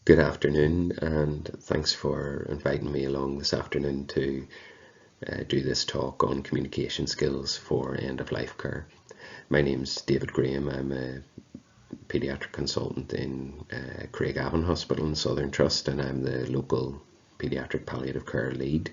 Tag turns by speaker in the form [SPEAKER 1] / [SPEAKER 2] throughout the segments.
[SPEAKER 1] Good afternoon, and thanks for inviting me along this afternoon to do this talk on communication skills for end-of-life care. My name's David Graham. I'm a paediatric consultant in Craigavon Hospital in Southern Trust, and I'm the local paediatric palliative care lead.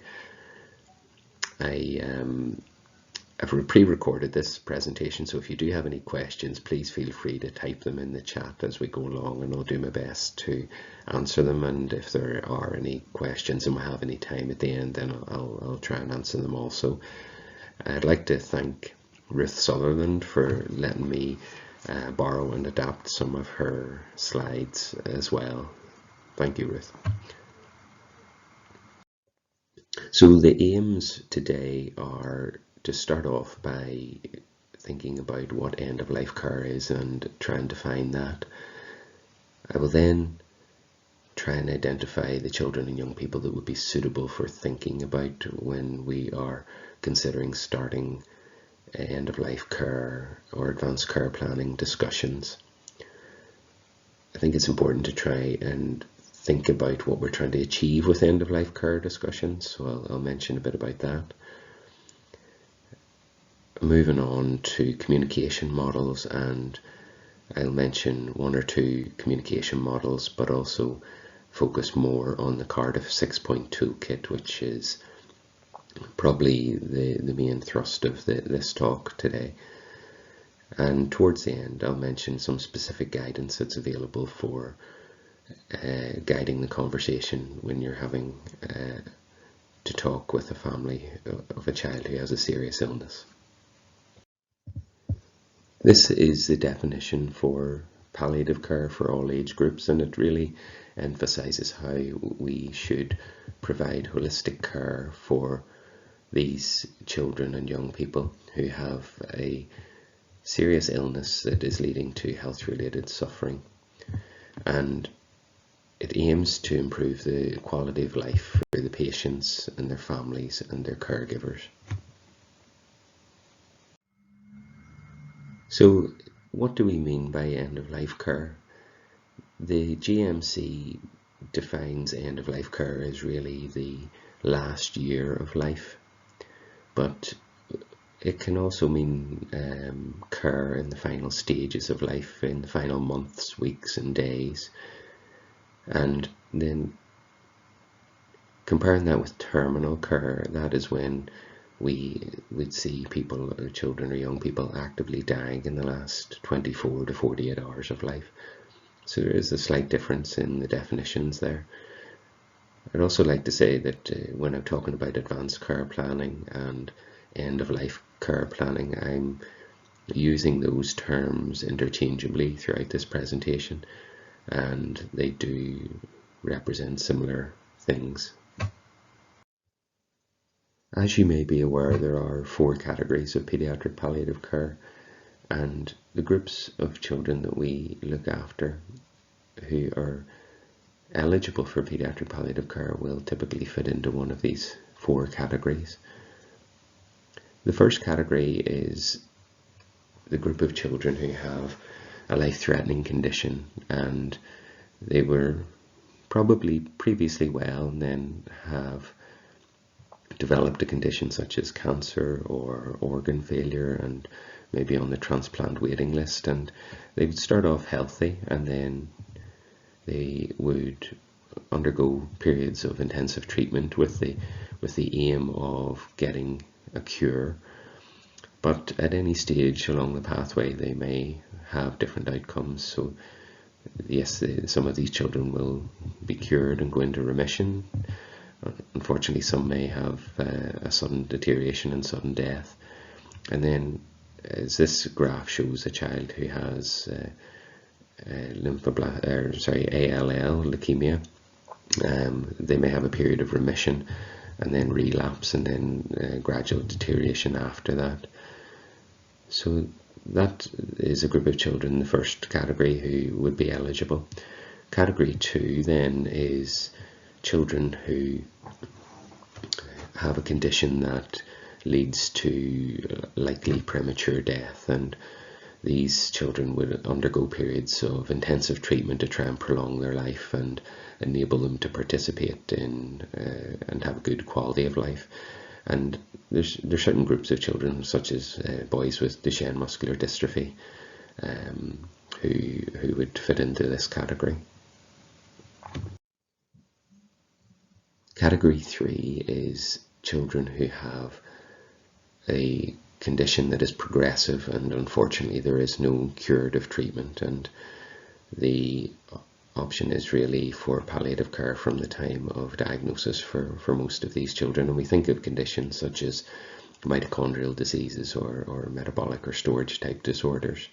[SPEAKER 1] I've pre-recorded this presentation, so if you do have any questions, please feel free to type them in the chat as we go along, and I'll do my best to answer them. And if there are any questions and we have any time at the end, then I'll try and answer them also. I'd like to thank Ruth Sutherland for letting me borrow and adapt some of her slides as well. Thank you, Ruth. So the aims today are to start off by thinking about what end-of-life care is and try and define that. I will then try and identify the children and young people that would be suitable for thinking about when we are considering starting end-of-life care or advanced care planning discussions. I think it's important to try and think about what we're trying to achieve with end-of-life care discussions, so I'll mention a bit about that. Moving on to communication models, and I'll mention one or two communication models, but also focus more on the Cardiff 6-point toolkit, which is probably the main thrust of this talk today. And towards the end, I'll mention some specific guidance that's available for guiding the conversation when you're having to talk with a family of a child who has a serious illness. This is the definition for palliative care for all age groups, and it really emphasises how we should provide holistic care for these children and young people who have a serious illness that is leading to health-related suffering. And it aims to improve the quality of life for the patients and their families and their caregivers. So what do we mean by end-of-life care? The GMC defines end-of-life care as really the last year of life, but it can also mean care in the final stages of life, in the final months, weeks and days. And then comparing that with terminal care, that is when we would see people, or children or young people, actively dying in the last 24 to 48 hours of life. So there is a slight difference in the definitions there. I'd also like to say that when I'm talking about advanced care planning and end-of-life care planning, I'm using those terms interchangeably throughout this presentation, and they do represent similar things. As you may be aware, there are 4 categories of paediatric palliative care, and the groups of children that we look after who are eligible for paediatric palliative care will typically fit into one of these 4 categories. The first category is the group of children who have a life-threatening condition, and they were probably previously well and then have developed a condition such as cancer or organ failure and maybe on the transplant waiting list, and they would start off healthy and then they would undergo periods of intensive treatment with the aim of getting a cure. But at any stage along the pathway they may have different outcomes. So yes, some of these children will be cured and go into remission. Unfortunately, some may have a sudden deterioration and sudden death. And then, as this graph shows, a child who has ALL, leukemia, they may have a period of remission and then relapse and then gradual deterioration after that. So that is a group of children in the first category who would be eligible. Category 2 then is children who have a condition that leads to likely premature death, and these children would undergo periods of intensive treatment to try and prolong their life and enable them to participate in and have a good quality of life. And there's certain groups of children, such as boys with Duchenne muscular dystrophy, who would fit into this category. Category 3 is children who have a condition that is progressive, and unfortunately there is no curative treatment, and the option is really for palliative care from the time of diagnosis for most of these children. And we think of conditions such as mitochondrial diseases or metabolic or storage type disorders.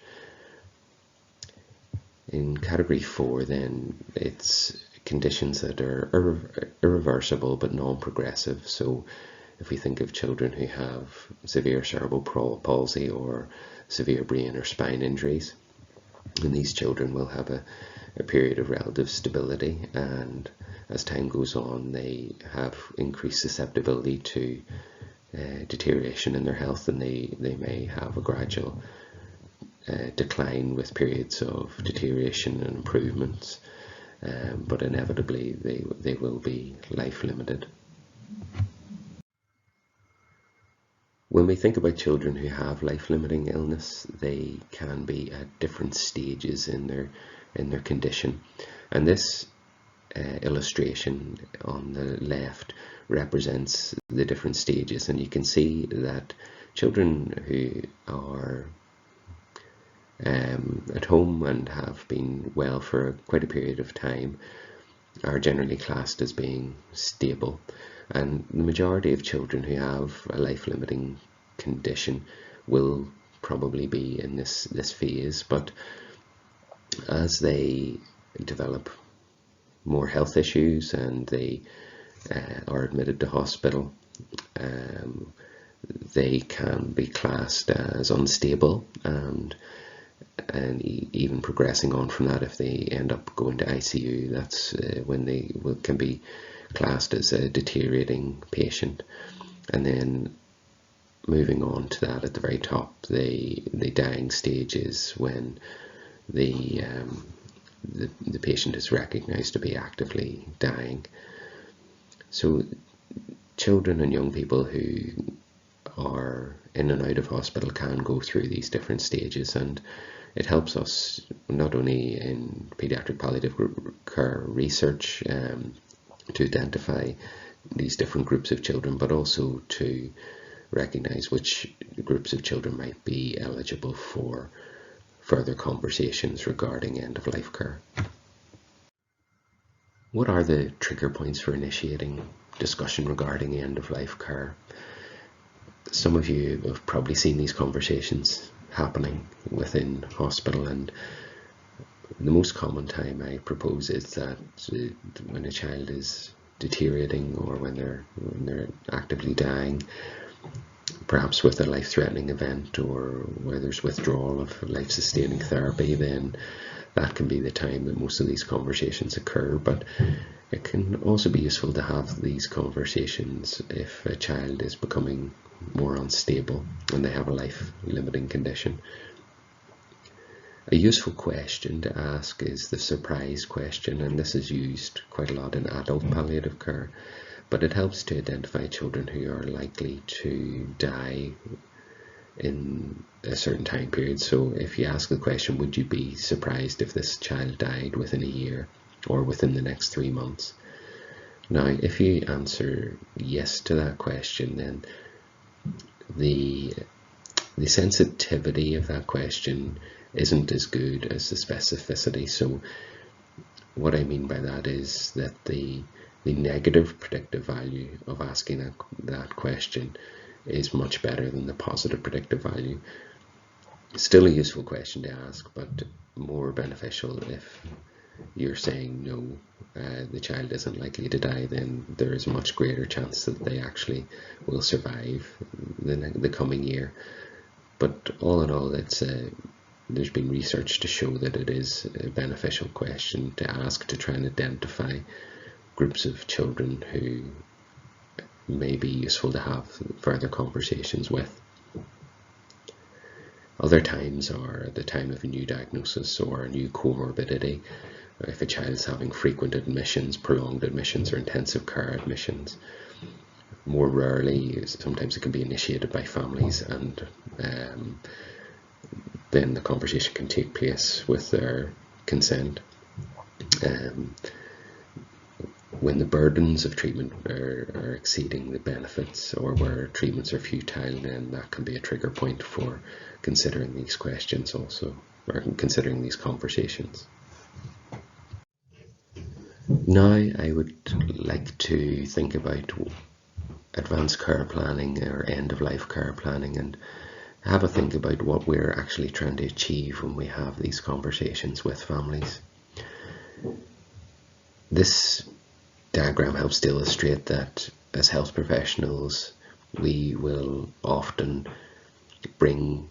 [SPEAKER 1] In category 4 then, it's conditions that are irreversible but non-progressive. So if we think of children who have severe cerebral palsy or severe brain or spine injuries, and these children will have a period of relative stability, and as time goes on they have increased susceptibility to deterioration in their health, and they may have a gradual decline with periods of deterioration and improvements, but inevitably they will be life limited. When we think about children who have life-limiting illness, they can be at different stages in their condition. And this illustration on the left represents the different stages, and you can see that children who are at home and have been well for quite a period of time are generally classed as being stable, and the majority of children who have a life-limiting condition will probably be in this phase. But as they develop more health issues and they are admitted to hospital, they can be classed as unstable, and even progressing on from that, if they end up going to ICU, that's when they can be classed as a deteriorating patient. And then moving on to that, at the very top, the dying stage is when the patient is recognized to be actively dying. So children and young people who are in and out of hospital can go through these different stages, and it helps us not only in paediatric palliative care research to identify these different groups of children, but also to recognize which groups of children might be eligible for further conversations regarding end-of-life care. What are the trigger points for initiating discussion regarding end-of-life care? Some of you have probably seen these conversations happening within hospital, and the most common time I propose is that when a child is deteriorating or when they're actively dying, perhaps with a life-threatening event or where there's withdrawal of life-sustaining therapy, then that can be the time that most of these conversations occur. But it can also be useful to have these conversations if a child is becoming more unstable and they have a life-limiting condition. A useful question to ask is the surprise question, and this is used quite a lot in adult palliative care, but it helps to identify children who are likely to die in a certain time period. So if you ask the question, would you be surprised if this child died within a year or within the next 3 months? Now, if you answer yes to that question, then the sensitivity of that question isn't as good as the specificity. So what I mean by that is that the negative predictive value of asking that question is much better than the positive predictive value. Still a useful question to ask, but more beneficial if you're saying no, the child isn't likely to die, then there is a much greater chance that they actually will survive the coming year. But all in all, there's been research to show that it is a beneficial question to ask to try and identify groups of children who may be useful to have further conversations with. Other times are the time of a new diagnosis or a new comorbidity. If a child is having frequent admissions, prolonged admissions, or intensive care admissions. More rarely, sometimes it can be initiated by families, and then the conversation can take place with their consent. When the burdens of treatment are exceeding the benefits, or where treatments are futile, then that can be a trigger point for considering these questions also, or considering these conversations. Now I would like to think about advanced care planning or end-of-life care planning, and have a think about what we're actually trying to achieve when we have these conversations with families. This diagram helps to illustrate that as health professionals we will often bring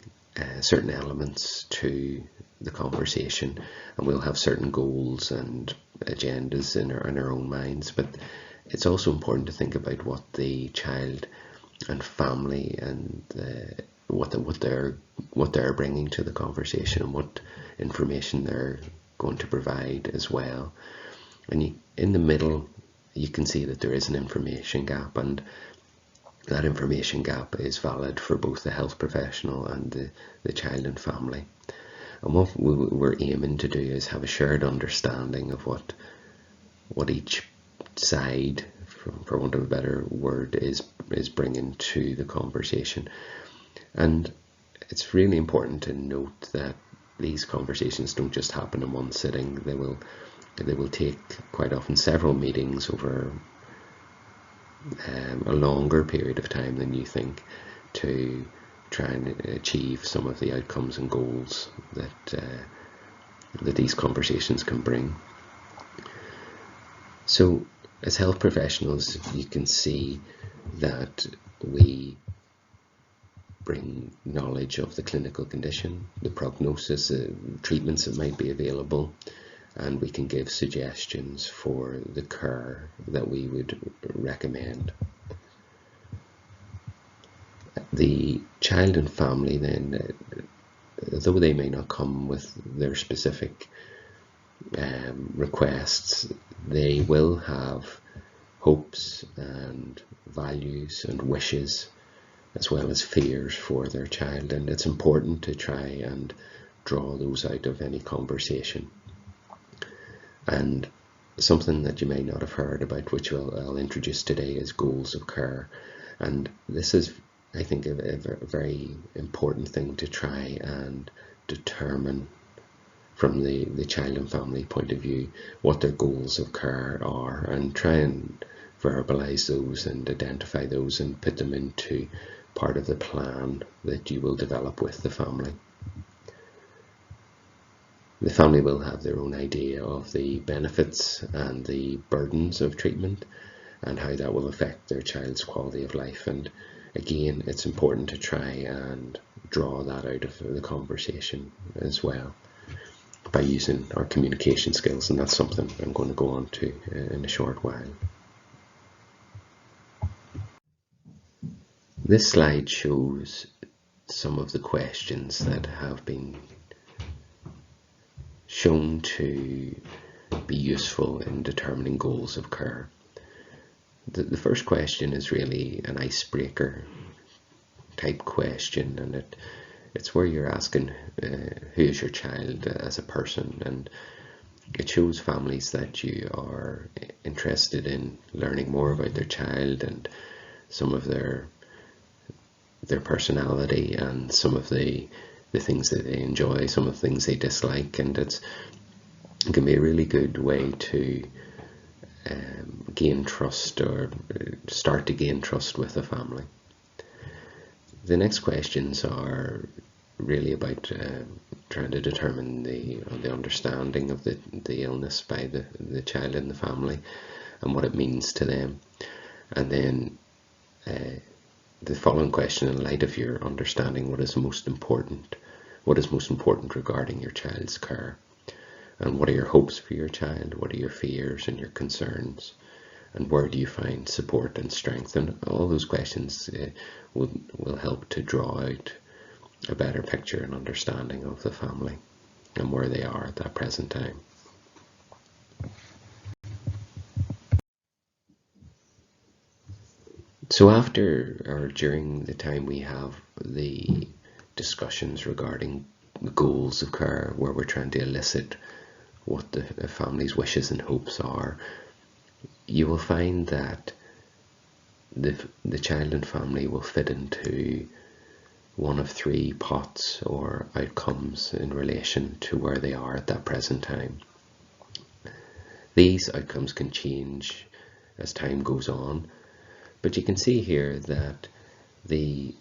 [SPEAKER 1] certain elements to the conversation, and we'll have certain goals and agendas in our own minds, but it's also important to think about what the child and family and what they're bringing to the conversation, and what information they're going to provide as well. And in the middle you can see that there is an information gap, and that information gap is valid for both the health professional and the child and family. And what we're aiming to do is have a shared understanding of what each side, for want of a better word, is bringing to the conversation. And it's really important to note that these conversations don't just happen in one sitting. They will take quite often several meetings over a longer period of time than you think, to try and achieve some of the outcomes and goals that these conversations can bring. So as health professionals, you can see that we bring knowledge of the clinical condition, the prognosis, treatments that might be available, and we can give suggestions for the care that we would recommend. The child and family then, though they may not come with their specific requests, they will have hopes and values and wishes, as well as fears for their child, and it's important to try and draw those out of any conversation. And something that you may not have heard about, which I'll introduce today, is goals of care. And this is, I think, a very important thing to try and determine from the child and family point of view, what their goals of care are, and try and verbalize those and identify those and put them into part of the plan that you will develop with the family. The family will have their own idea of the benefits and the burdens of treatment, and how that will affect their child's quality of life. And again, it's important to try and draw that out of the conversation as well by using our communication skills, and that's something I'm going to go on to in a short while. This slide shows some of the questions that have been shown to be useful in determining goals of care. The first question is really an icebreaker type question, and it's where you're asking who is your child as a person, and it shows families that you are interested in learning more about their child and some of their personality and some of the things that they enjoy, some of the things they dislike, and it can be a really good way to gain trust, or start to gain trust with a family. The next questions are really about trying to determine the understanding of the illness by the child and the family, and what it means to them. And then the following question: in light of your understanding, what is most important regarding your child's care, and what are your hopes for your child, what are your fears and your concerns, and where do you find support and strength? And all those questions will help to draw out a better picture and understanding of the family and where they are at that present time. So after or during the time we have the discussions regarding the goals of care, where we're trying to elicit what the family's wishes and hopes are, you will find that the child and family will fit into one of three pots or outcomes in relation to where they are at that present time. These outcomes can change as time goes on, but you can see here that the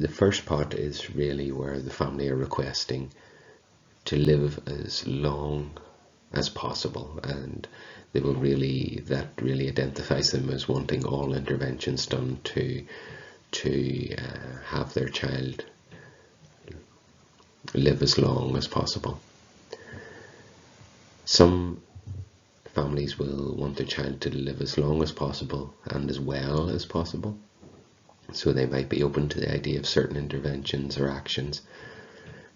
[SPEAKER 1] first pot is really where the family are requesting to live as long as possible, and that really identifies them as wanting all interventions done to have their child live as long as possible. Some families will want their child to live as long as possible and as well as possible, so they might be open to the idea of certain interventions or actions,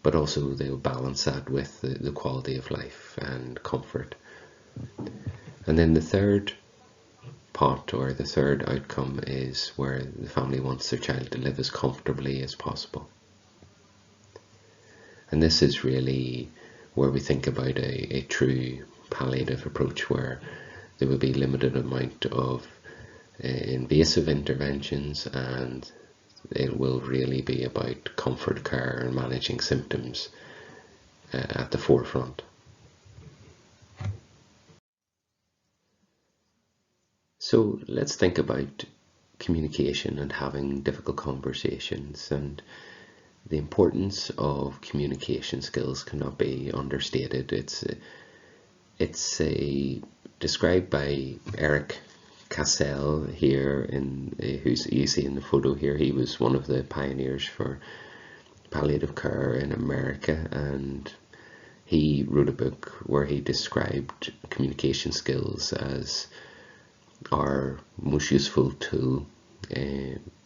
[SPEAKER 1] but also they'll balance that with the quality of life and comfort. And then the third pot, or the third outcome, is where the family wants their child to live as comfortably as possible. And this is really where we think about a true palliative approach, where there will be limited amount of invasive interventions, and it will really be about comfort care and managing symptoms at the forefront. So let's think about communication and having difficult conversations, and the importance of communication skills cannot be understated. It's described by Eric Cassell here, who's you see in the photo here. He was one of the pioneers for palliative care in America, and he wrote a book where he described communication skills as our most useful tool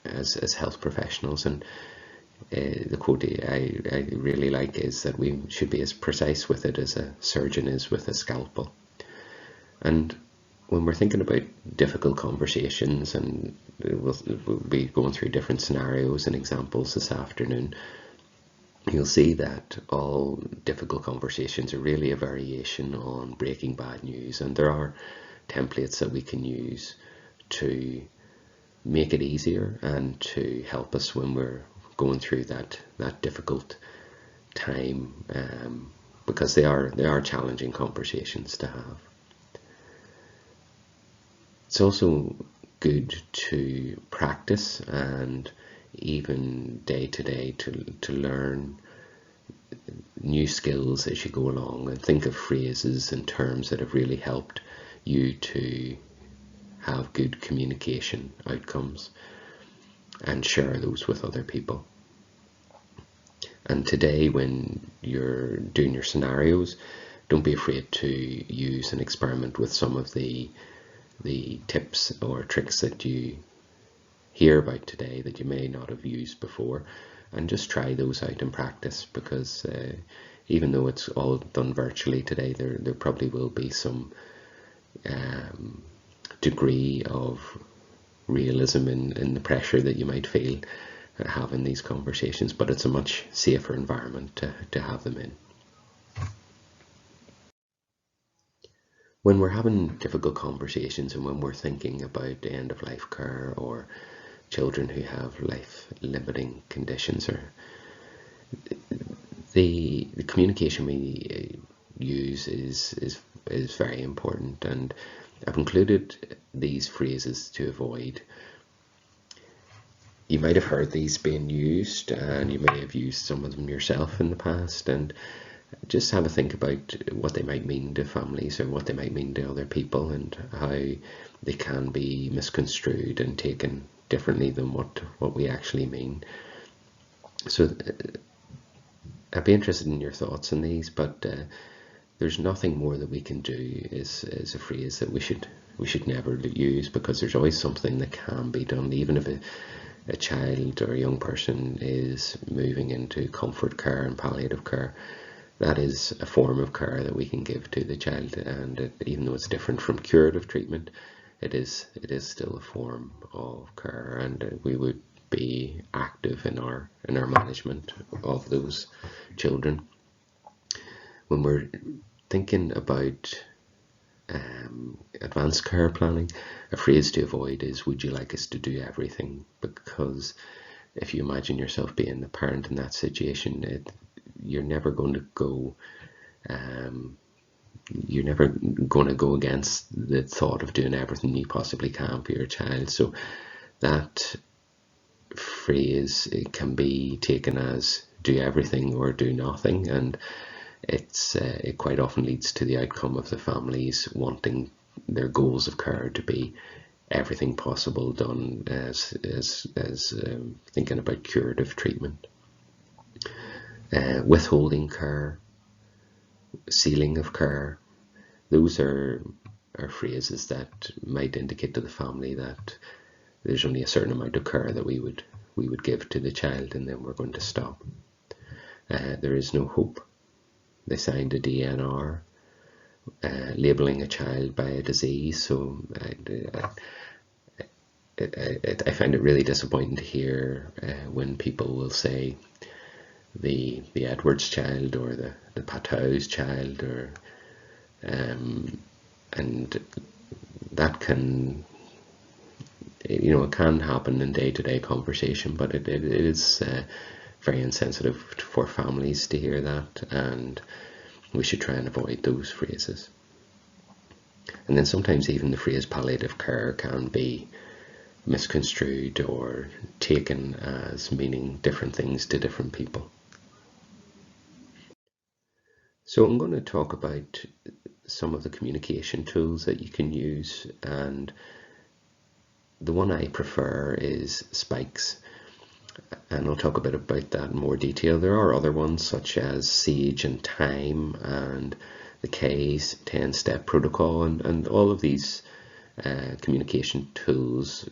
[SPEAKER 1] as health professionals. And the quote I really like is that we should be as precise with it as a surgeon is with a scalpel. And when we're thinking about difficult conversations, and we'll be going through different scenarios and examples this afternoon, you'll see that all difficult conversations are really a variation on breaking bad news, and there are templates that we can use to make it easier and to help us when we're going through that difficult time, because they are challenging conversations to have. It's also good to practice, and even day to day to learn new skills as you go along, and think of phrases and terms that have really helped you to have good communication outcomes, and share those with other people. And today, when you're doing your scenarios, don't be afraid to use and experiment with some of the tips or tricks that you hear about today that you may not have used before, and just try those out in practice, because even though it's all done virtually today, there probably will be some degree of realism in the pressure that you might feel having these conversations, but it's a much safer environment to have them in. When we're having difficult conversations, and when we're thinking about end-of-life care or children who have life-limiting conditions, or the communication we use is very important, and I've included these phrases to avoid. You might have heard these being used, and you may have used some of them yourself in the past, and just have a think about what they might mean to families, or what they might mean to other people, and how they can be misconstrued and taken differently than what we actually mean. So I'd be interested in your thoughts on these, but there's nothing more that we can do is a phrase that we should never use, because there's always something that can be done, even if a child or a young person is moving into comfort care and palliative care, that is a form of care that we can give to the child, and even though it's different from curative treatment, it is still a form of care, and we would be active in our management of those children. When we're thinking about advanced care planning, a phrase to avoid is, would you like us to do everything? Because if you imagine yourself being the parent in that situation, you're never going to go against the thought of doing everything you possibly can for your child. So that phrase, it can be taken as do everything or do nothing, and it quite often leads to the outcome of the families wanting their goals of care to be everything possible done as thinking about curative treatment. Withholding care, sealing of care, those are phrases that might indicate to the family that there's only a certain amount of care that we would give to the child, and then we're going to stop. There is no hope. They signed a DNR, labelling a child by a disease. So I find it really disappointing to hear when people will say the Edwards child or the Patau's child, or and that can, it can happen in day-to-day conversation, but it is very insensitive for families to hear that, and we should try and avoid those phrases. And then sometimes even the phrase palliative care can be misconstrued or taken as meaning different things to different people. So I'm going to talk about some of the communication tools that you can use, and the one I prefer is Spikes, and I'll talk a bit about that in more detail. There are other ones such as Sage and Time and the K's 10-step protocol, and all of these communication tools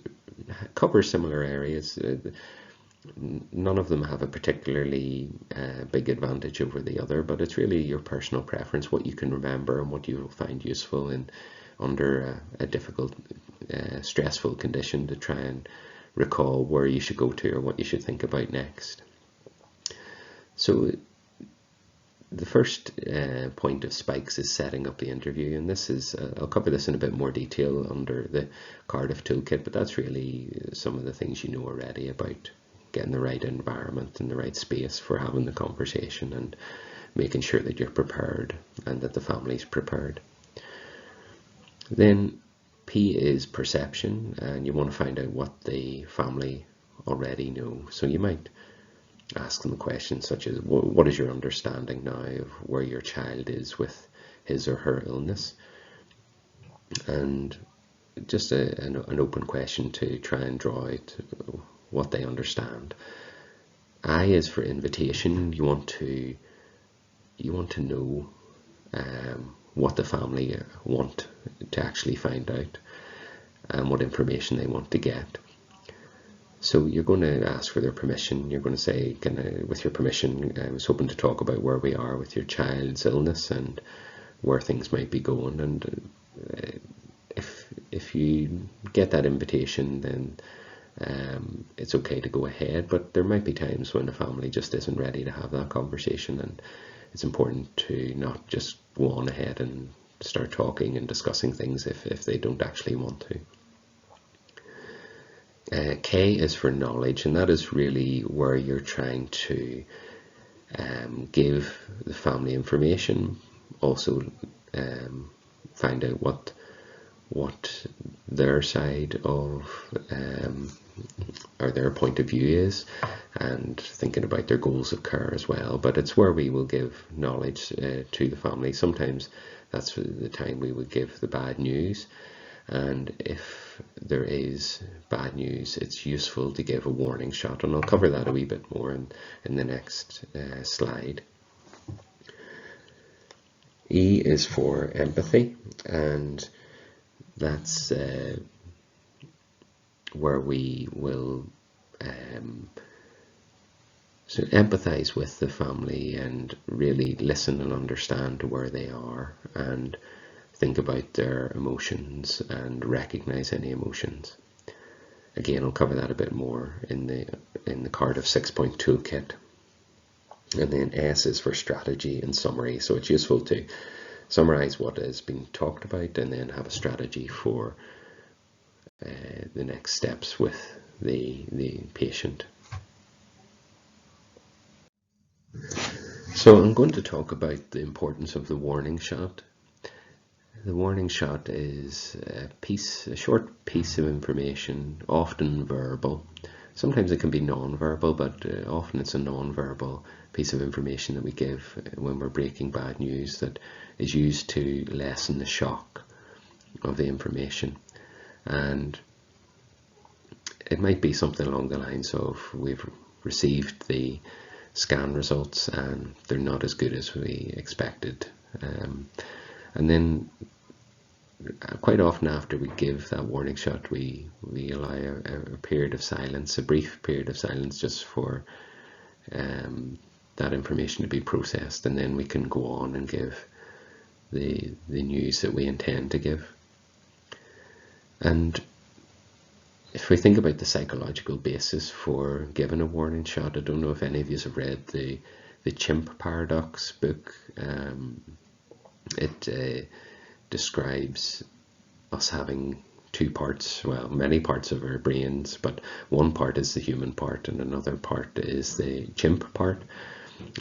[SPEAKER 1] cover similar areas. None of them have a particularly big advantage over the other, but it's really your personal preference, what you can remember and what you will find useful under a difficult, stressful condition, to try and recall where you should go to or what you should think about next. So the first point of Spikes is setting up the interview, and this is, I'll cover this in a bit more detail under the Cardiff Toolkit, but that's really some of the things you know already about getting the right environment and the right space for having the conversation, and making sure that you're prepared and that the family's prepared. Then P is perception, and you want to find out what the family already know. So you might ask them questions such as, what is your understanding now of where your child is with his or her illness? And just an open question to try and draw out what they understand. I is for invitation. You want to know what the family want to actually find out, and what information they want to get. So you're going to ask for their permission. You're going to say, with your permission, I was hoping to talk about where we are with your child's illness and where things might be going. And if you get that invitation, then it's okay to go ahead, but there might be times when a family just isn't ready to have that conversation, and it's important to not just go on ahead and start talking and discussing things if they don't actually want to. K is for knowledge, and that is really where you're trying to give the family information, also find out what their side of or their point of view is, and thinking about their goals of care as well. But it's where we will give knowledge to the family. Sometimes that's the time we would give the bad news, and if there is bad news, it's useful to give a warning shot, and I'll cover that a wee bit more in the next slide. E is for empathy, and that's where we will so empathize with the family and really listen and understand where they are, and think about their emotions and recognize any emotions. Again, I'll cover that a bit more in the Cardiff 6-point toolkit. And then S is for strategy and summary. So it's useful to summarize what has been talked about and then have a strategy for the next steps with the patient. So I'm going to talk about the importance of the warning shot. The warning shot is a short piece of information, often verbal. Sometimes it can be non-verbal, but often it's a non-verbal piece of information that we give when we're breaking bad news that is used to lessen the shock of the information. And it might be something along the lines of, we've received the scan results and they're not as good as we expected. And then quite often after we give that warning shot, we allow a period of silence, a brief period of silence, just for that information to be processed, and then we can go on and give the news that we intend to give. And if we think about the psychological basis for giving a warning shot, I don't know if any of you have read the Chimp Paradox book. It describes us having two parts, well, many parts of our brains, but one part is the human part and another part is the chimp part.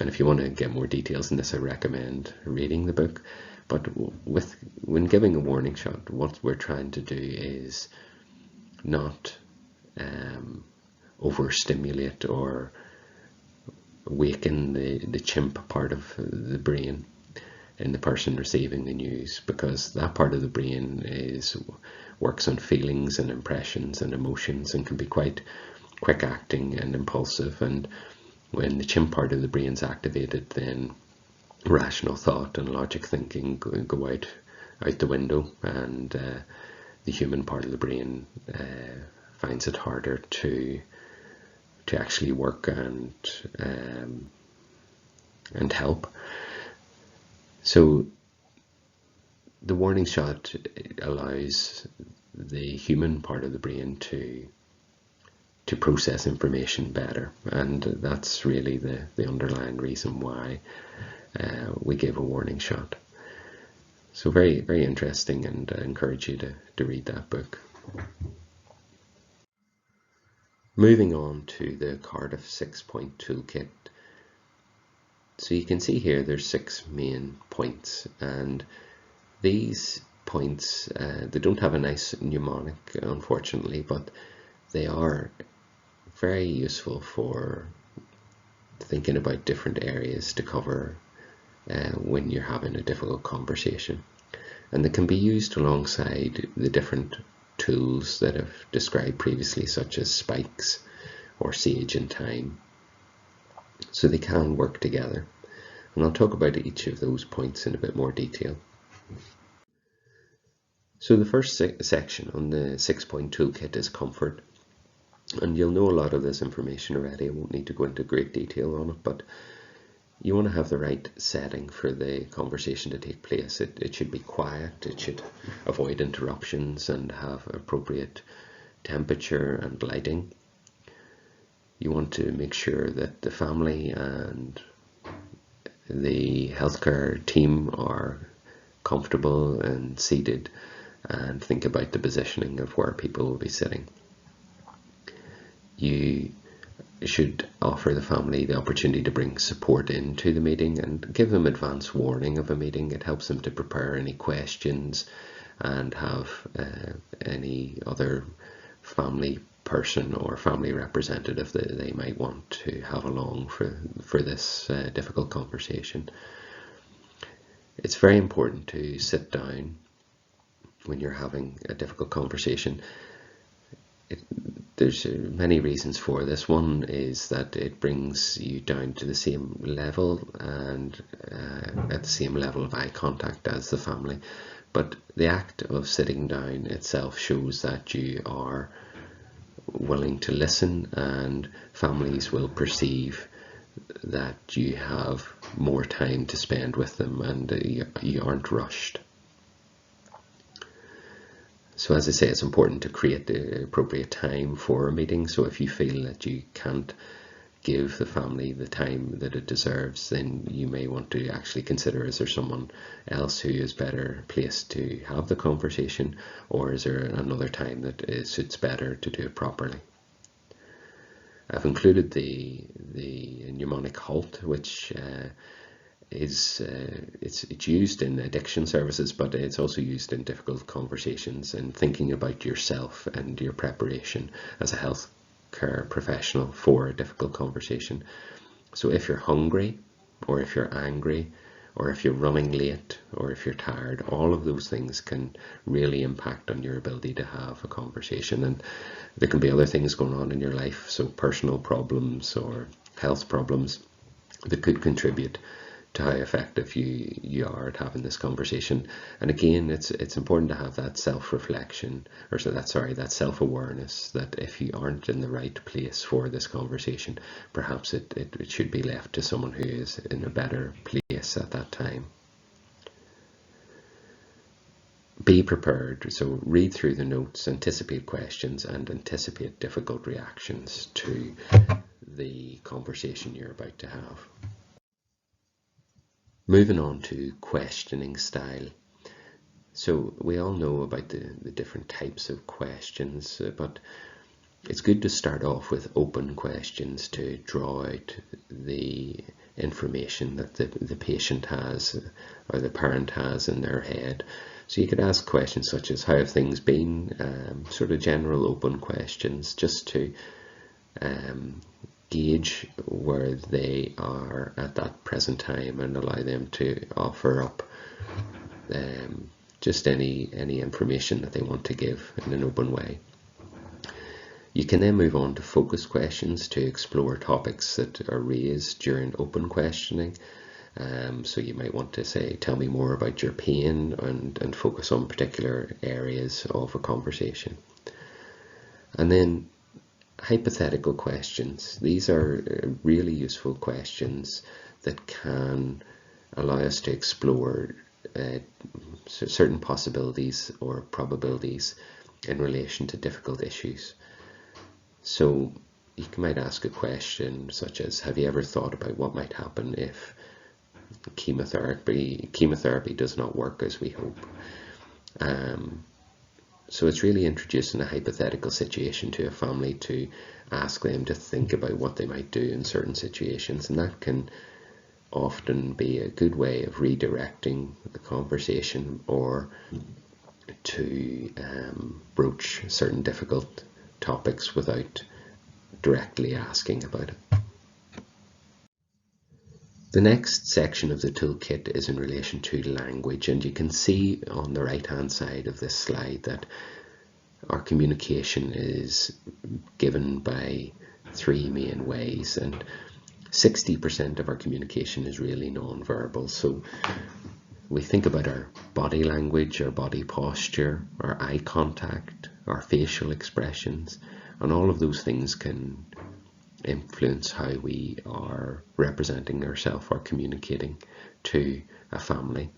[SPEAKER 1] And if you want to get more details on this, I recommend reading the book. But when giving a warning shot, what we're trying to do is not overstimulate or awaken the chimp part of the brain in the person receiving the news, because that part of the brain works on feelings and impressions and emotions and can be quite quick acting and impulsive. And when the chimp part of the brain's activated, then rational thought and logic thinking go out the window, and the human part of the brain finds it harder to actually work and help. So the warning shot allows the human part of the brain to process information better, and that's really the underlying reason why we give a warning shot. So very, very interesting, and I encourage you to read that book. Moving on to the Cardiff 6-point toolkit. So you can see here there's 6 main points, and these points, they don't have a nice mnemonic, unfortunately, but they are very useful for thinking about different areas to cover when you're having a difficult conversation. And they can be used alongside the different tools that I've described previously, such as spikes or sage and thyme. So they can work together. And I'll talk about each of those points in a bit more detail. So the first section on the 6-point toolkit is comfort. And you'll know a lot of this information already. I won't need to go into great detail on it, but you want to have the right setting for the conversation to take place. It should be quiet, it should avoid interruptions and have appropriate temperature and lighting. You want to make sure that the family and the healthcare team are comfortable and seated, and think about the positioning of where people will be sitting. You should offer the family the opportunity to bring support into the meeting and give them advance warning of a meeting. It helps them to prepare any questions and have any other family person or family representative that they might want to have along for this difficult conversation. It's very important to sit down when you're having a difficult conversation. There's many reasons for this. One is that it brings you down to the same level and at the same level of eye contact as the family. But the act of sitting down itself shows that you are willing to listen, and families will perceive that you have more time to spend with them and you aren't rushed. So as I say, it's important to create the appropriate time for a meeting. So if you feel that you can't give the family the time that it deserves, then you may want to actually consider, is there someone else who is better placed to have the conversation, or is there another time that suits better to do it properly? I've included the mnemonic HALT, which it's used in addiction services, but it's also used in difficult conversations and thinking about yourself and your preparation as a healthcare professional for a difficult conversation. So if you're hungry, or if you're angry, or if you're running late, or if you're tired, all of those things can really impact on your ability to have a conversation. And there can be other things going on in your life, so personal problems or health problems, that could contribute to how effective you are at having this conversation. And again, it's important to have that self-reflection, or that self-awareness, that if you aren't in the right place for this conversation, perhaps it should be left to someone who is in a better place at that time. Be prepared. So read through the notes, anticipate questions, and anticipate difficult reactions to the conversation you're about to have. Moving on to questioning style. So we all know about the different types of questions, but it's good to start off with open questions to draw out the information that the patient has or the parent has in their head. So you could ask questions such as, how have things been? Sort of general open questions, just to gauge where they are at that present time and allow them to offer up just any information that they want to give in an open way. You can then move on to focus questions to explore topics that are raised during open questioning. So you might want to say, tell me more about your pain, and focus on particular areas of a conversation. And then hypothetical questions. These are really useful questions that can allow us to explore certain possibilities or probabilities in relation to difficult issues. So you might ask a question such as, have you ever thought about what might happen if chemotherapy does not work as we hope? So it's really introducing a hypothetical situation to a family to ask them to think about what they might do in certain situations, and that can often be a good way of redirecting the conversation, or to broach certain difficult topics without directly asking about it. The next section of the toolkit is in relation to language, and you can see on the right hand side of this slide that our communication is given by three main ways, and 60% of our communication is really non-verbal. So we think about our body language, our body posture, our eye contact, our facial expressions, and all of those things can influence how we are representing ourselves or communicating to a family.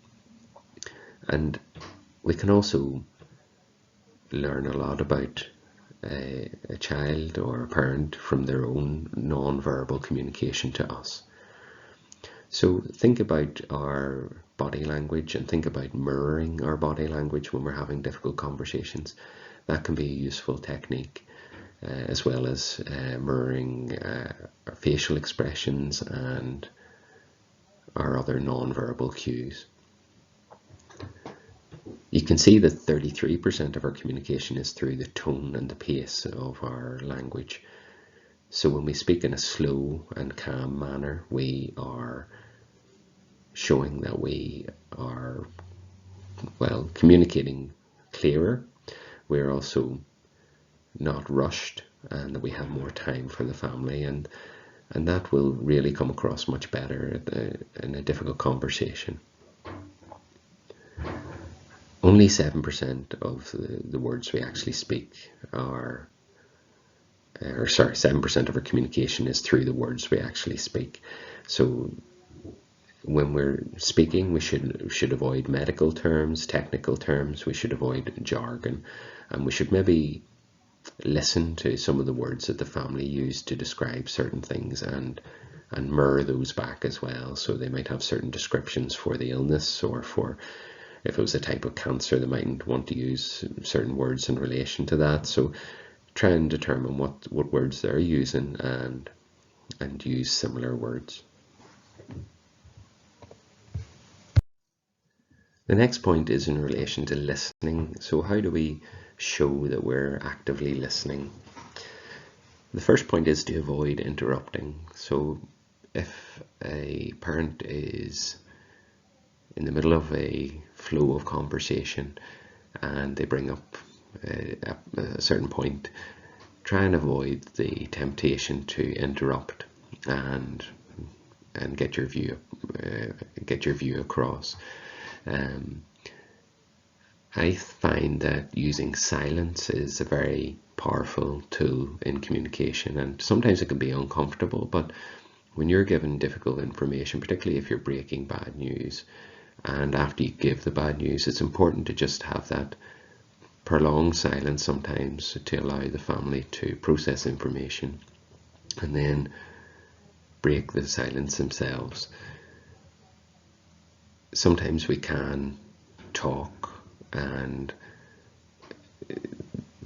[SPEAKER 1] And we can also learn a lot about a child or a parent from their own non-verbal communication to us. So think about our body language, and think about mirroring our body language when we're having difficult conversations. That can be a useful technique, as well as mirroring our facial expressions and our other non-verbal cues. You can see that 33% of our communication is through the tone and the pace of our language. So when we speak in a slow and calm manner, we are showing that we are, well, communicating clearer. We're also not rushed, and that we have more time for the family, and that will really come across much better in a difficult conversation. Only 7% of the words we actually speak are or sorry, 7% of our communication is through the words we actually speak. So when we're speaking, we should avoid medical terms, technical terms. We should avoid jargon, and we should maybe listen to some of the words that the family use to describe certain things and mirror those back as well. So they might have certain descriptions for the illness, or for if it was a type of cancer, they mightn't want to use certain words in relation to that. So try and determine what words they're using and use similar words. The next point is in relation to listening. So how do we show that we're actively listening? The first point is to avoid interrupting. So if a parent is in the middle of a flow of conversation and they bring up a certain point, try and avoid the temptation to interrupt and get your view across. I find that using silence is a very powerful tool in communication, and sometimes it can be uncomfortable, but when you're given difficult information, particularly if you're breaking bad news, and after you give the bad news, it's important to just have that prolonged silence sometimes to allow the family to process information and then break the silence themselves. Sometimes we can talk, and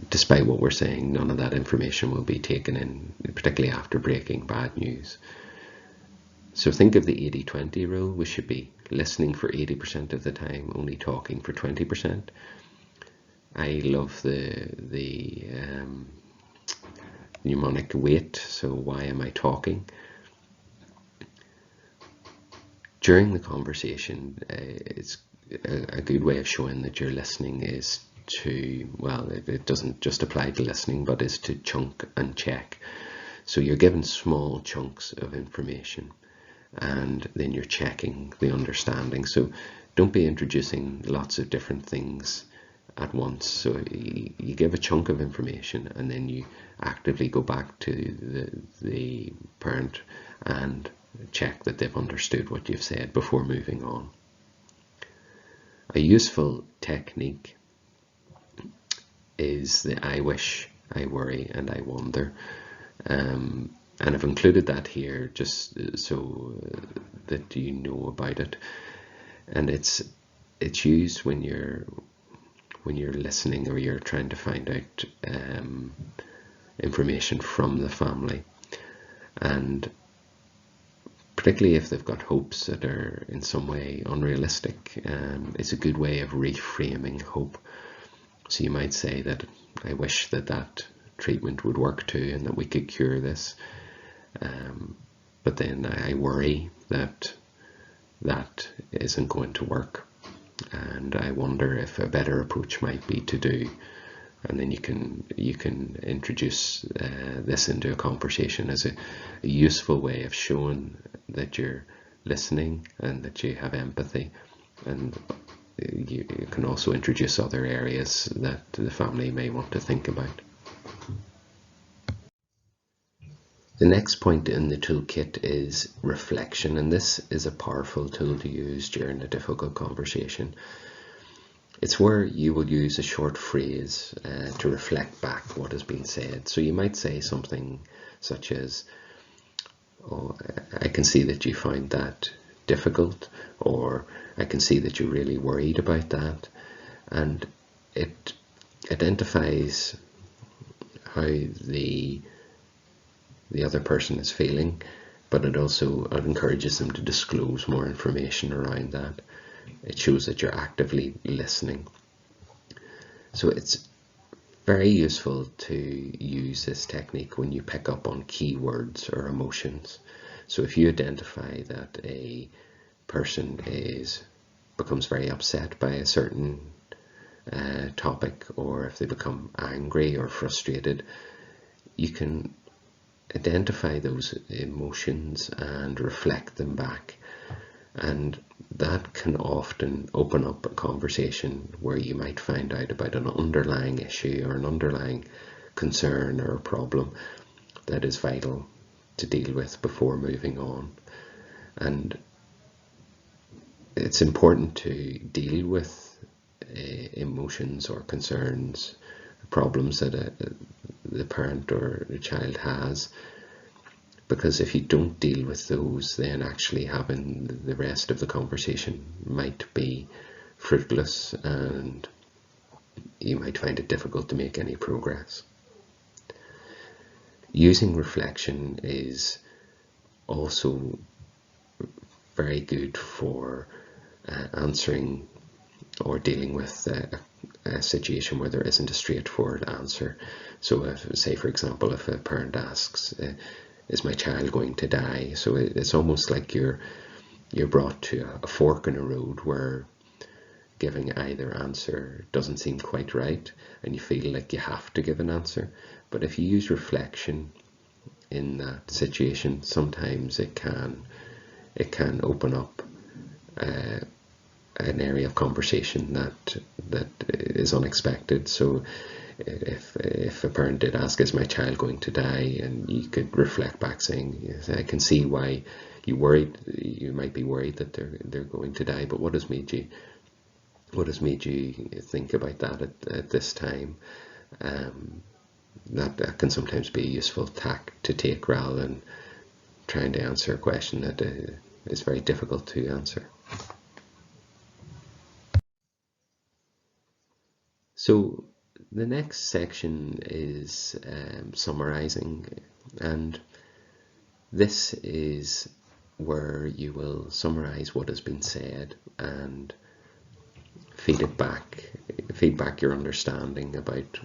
[SPEAKER 1] despite what we're saying, none of that information will be taken in, particularly after breaking bad news. So think of the 80-20 rule. We should be listening for 80% of the time, only talking for 20%. I love the mnemonic WAIT, so why am I talking? During the conversation, it's a good way of showing that you're listening is to, well, it doesn't just apply to listening, but is to chunk and check. So you're given small chunks of information and then you're checking the understanding. So don't be introducing lots of different things at once. So you give a chunk of information and then you actively go back to the parent and check that they've understood what you've said before moving on. A useful technique is the I wish, I worry, and I wonder. And I've included that here just so that you know about it. And it's used when you're listening or you're trying to find out information from the family, and particularly if they've got hopes that are in some way unrealistic, it's a good way of reframing hope. So you might say that I wish that treatment would work too and that we could cure this, but then I worry that isn't going to work, and I wonder if a better approach might be to do. And then you can introduce this into a conversation as a useful way of showing that you're listening and that you have empathy. And you can also introduce other areas that the family may want to think about. The next point in the toolkit is reflection, and this is a powerful tool to use during a difficult conversation. It's where you will use a short phrase to reflect back what has been said. So you might say something such as, "Oh, I can see that you found that difficult," or "I can see that you're really worried about that." And it identifies how the other person is feeling, but it encourages them to disclose more information around that. It shows that you're actively listening. So it's very useful to use this technique when you pick up on keywords or emotions. So if you identify that a person becomes very upset by a certain topic, or if they become angry or frustrated, you can identify those emotions and reflect them back. And that can often open up a conversation where you might find out about an underlying issue or an underlying concern or a problem. that is vital to deal with before moving on. And it's important to deal with emotions or concerns, problems that the parent or the child has, because if you don't deal with those, then actually having the rest of the conversation might be fruitless, and you might find it difficult to make any progress. Using reflection is also very good for answering or dealing with a situation where there isn't a straightforward answer. So if, say for example, if a parent asks, is my child going to die? So it's almost like you're brought to a fork in a road where giving either answer doesn't seem quite right, and you feel like you have to give an answer. But if you use reflection in that situation, sometimes it can open up an area of conversation that is unexpected. So if a parent did ask, is my child going to die, and you could reflect back saying, yes, I can see why you might be worried that they're going to die, but what has made you think about that at this time? That can sometimes be a useful tack to take, rather than trying to answer a question that is very difficult to answer. So the next section is summarizing, and this is where you will summarize what has been said and feed back your understanding about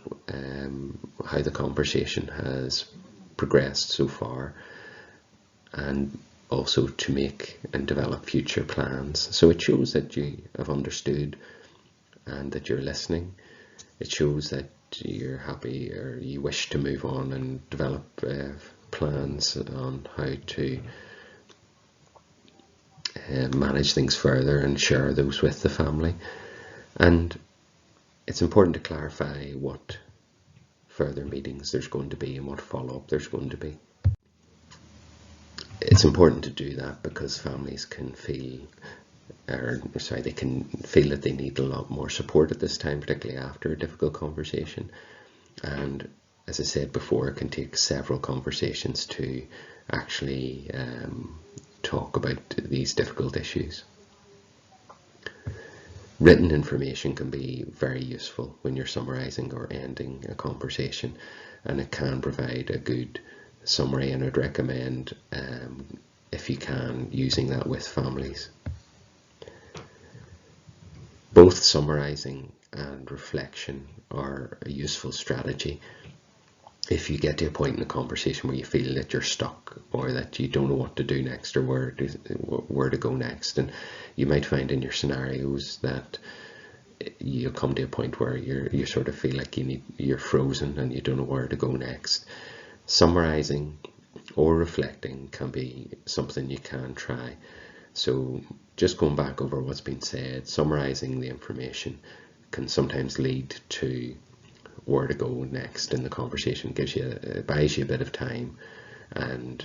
[SPEAKER 1] how the conversation has progressed so far, and also to make and develop future plans. So it shows that you have understood and that you're listening. It shows that you're happy or you wish to move on and develop plans on how to manage things further and share those with the family. And it's important to clarify what further meetings there's going to be and what follow-up there's going to be. It's important to do that because families can feel that they need a lot more support at this time, particularly after a difficult conversation. And as I said before, it can take several conversations to actually talk about these difficult issues. Written information can be very useful when you're summarizing or ending a conversation, and it can provide a good summary, and I'd recommend, if you can, using that with families. Both summarizing and reflection are a useful strategy if you get to a point in a conversation where you feel that you're stuck, or that you don't know what to do next, or where to go next. And you might find in your scenarios that you'll come to a point where you sort of feel like you're frozen and you don't know where to go next. Summarizing or reflecting can be something you can try. So just going back over what's been said, summarizing the information can sometimes lead to where to go next in the conversation. Buys you a bit of time, and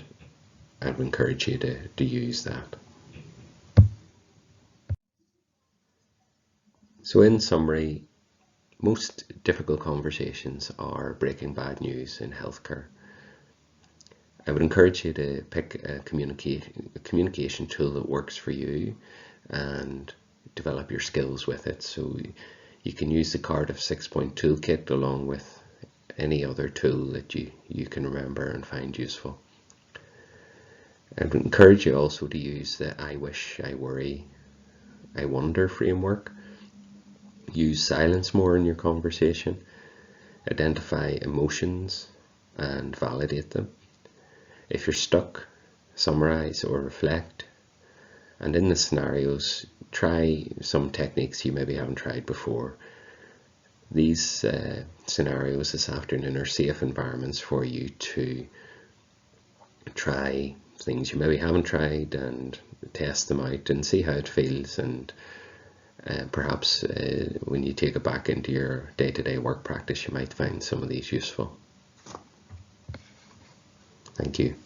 [SPEAKER 1] I would encourage you to use that. So in summary, most difficult conversations are breaking bad news in healthcare. I would encourage you to pick a communication tool that works for you and develop your skills with it. So you can use the Cardiff 6-point toolkit along with any other tool that you can remember and find useful. I would encourage you also to use the I wish, I worry, I wonder framework. Use silence more in your conversation. Identify emotions and validate them. If you're stuck, summarize or reflect. And in the scenarios, try some techniques you maybe haven't tried before. These scenarios this afternoon are safe environments for you to try things you maybe haven't tried and test them out and see how it feels, and perhaps when you take it back into your day-to-day work practice, you might find some of these useful. Thank you.